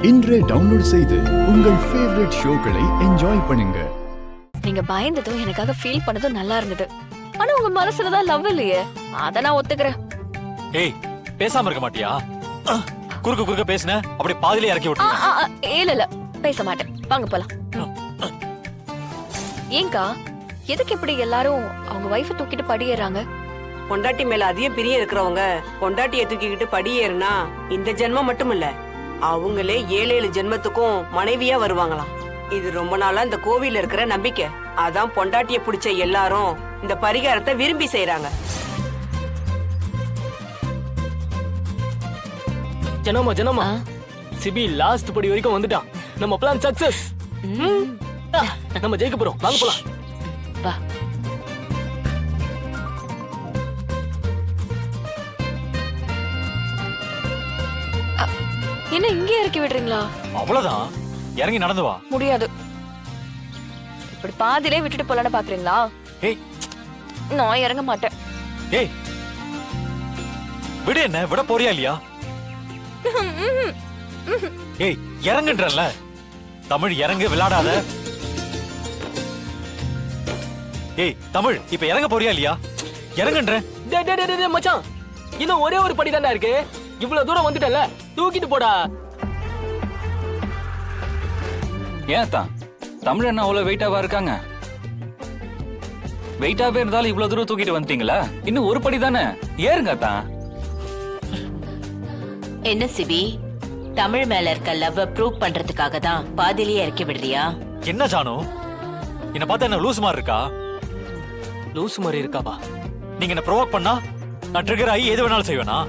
இன்றே டவுன்லோட் செய்து உங்கள் ஃபேவரட் ஷோக்களை என்ஜாய் பண்ணுங்க. நீங்க பயந்ததும் எனக்காக ஃபீல் பண்ணதும் நல்லா இருந்தது. ஆனா உங்க மனசுல தான் லவ் இல்லையே. அத நான் ஒத்துக்கிறேன். ஏய், பேசாம இருக்க மாட்டியா? குறுக்கு குறுக்க பேசுன அப்படி பாதியிலே இறக்கி விட்டுருவேன். இல்ல பேச மாட்டேன். வாங்க போலாம். ஏங்கா எதுக்கு இப்படி எல்லாரும் அவங்க வைஃபை தூக்கிட்டு படியேறாங்க? பொண்டாட்டி மேல அதிக பிரியம் இருக்கிறவங்க பொண்டாட்டியை தூக்கிக்கிட்டு படியேறுனா இந்த ஜென்மம் மட்டும் இல்ல, அவங்களே 7 ஜென்மத்துக்கும் மனைவியா வருவாங்களாம். இது ரொம்ப நாளா இந்த கோவில்ல இருக்கிற நம்பிக்கை. அதான் பொண்டாட்டிய பிடிச்ச எல்லாரும் இந்த பரிகாரத்தை விரும்பி செய்யறாங்க. ஜனமா சிபி லாஸ்ட் படி வரைக்கும் வந்துட்டான். நம்ம பிளான் சக்சஸ். நம்ம ஜெயிக்க போறோம். வாங்க போலாம். வா. என்ன இங்கே இறக்கி விடுறீங்களா? அவ்வளவுதான், இறங்கி நடந்து வா. முடியாது. இப்படி பாதியிலே விட்டுட்டு போலான்னு பாக்குறீங்களா? ஏய், நான் இறங்க மாட்டேன். ஏய், விடு. என்ன விட போறியா இல்லையா? ஏய், இறங்குன்றல. தமிழ் இறங்கு, விளையாடாத. ஏய் தமிழ், இப்ப இறங்க போறியா இல்லையா? இறங்குன்ற. மச்சான், இன்னும் ஒரே ஒரு படி தானே இருக்கு. இவ்வளவு தூரம் வந்துட்டல, தூக்கிட்டு போடா. ஏன் தான் தமிழ் என்ன அவ்வளவு வெயிட்டாவா இருக்காங்க? வெயிட்டாவே இருந்தாலும் இவ்வளவு தூரம் தூக்கிட்டு வந்துட்டீங்களா? இன்னும் ஒரு படி தானே, ஏறுங்க தான். என்ன சிபி, தமிழ் மேல இருக்க லவ் ப்ரூவ் பண்றதுக்காக தான் பாதியிலேயே இறக்கி விடுறியா? என்ன ஜானு, என்ன பார்த்தா என்ன லூஸ் மாதிரி இருக்கா? லூஸ் மாதிரி இருக்காவா? நீங்க என்ன ப்ரோவோக் பண்ணா நான் ட்ரிகர் ஆகி எது வேணாலும் செய்வேனா?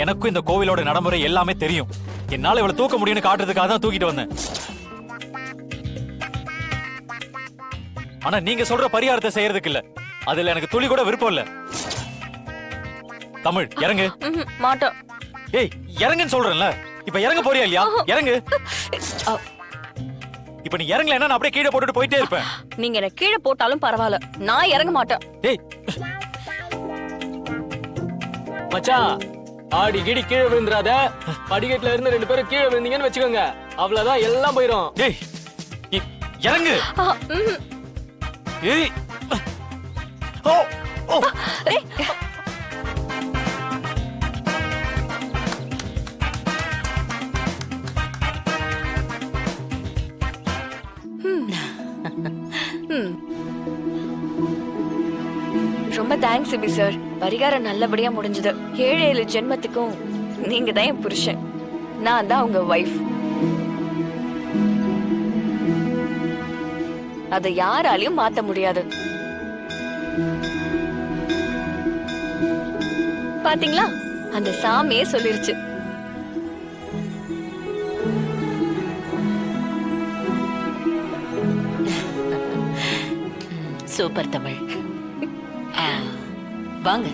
எனக்கும் இந்த கோவிலோட நடைமுறை எல்லாமே தெரியும். என்னால இவ்வளவு தூக்க முடியும்னு காட்டுறதுக்காக தான் தூக்கிட்டு வந்தேன். ஆனா நீங்க சொல்ற பரிகாரத்தை செய்யறதுக்கு இல்ல, அதுல எனக்கு துளி கூட விருப்பம் இல்ல. தமிழ் இறங்கு. மாட்டோம். ஏய் இறங்குன்னு சொல்றேன்ல, இப்ப இறங்க போறியா இல்லையா? இறங்கு. இப்ப நீ இறங்கல, நான் அப்படியே கீழே போட்டுட்டு போயிட்டே இருப்பேன். நீங்க என்ன கீழே போட்டாலும் பரவாயில்ல, நான் இறங்க மாட்டேன். ஏய் மச்சான், ஆடி கிடி கீழே விழுந்துராத. படிக்கட்டுல இருந்து 2 பேரும் கீழே விழுந்தீங்கன்னு வச்சுக்கோங்க, அவ்வளவுதான், எல்லாம் போயிரும். ஏய் இறங்கு. ஏய் ஓ ஓ ரொம்ப தேங்க்ஸ் சிபி சார். பரிகாரம் நல்லபடியா முடிஞ்சது. 7 ஜென்மத்துக்கும் நீங்க தான் என் புருஷன், நான் தான் உங்க வைஃப். அதை யாராலையும் மாத்த முடியாது. பாத்தீங்களா, அந்த சாமியே சொல்லிருச்சு. சூப்பர் தமிழ். வாங்க.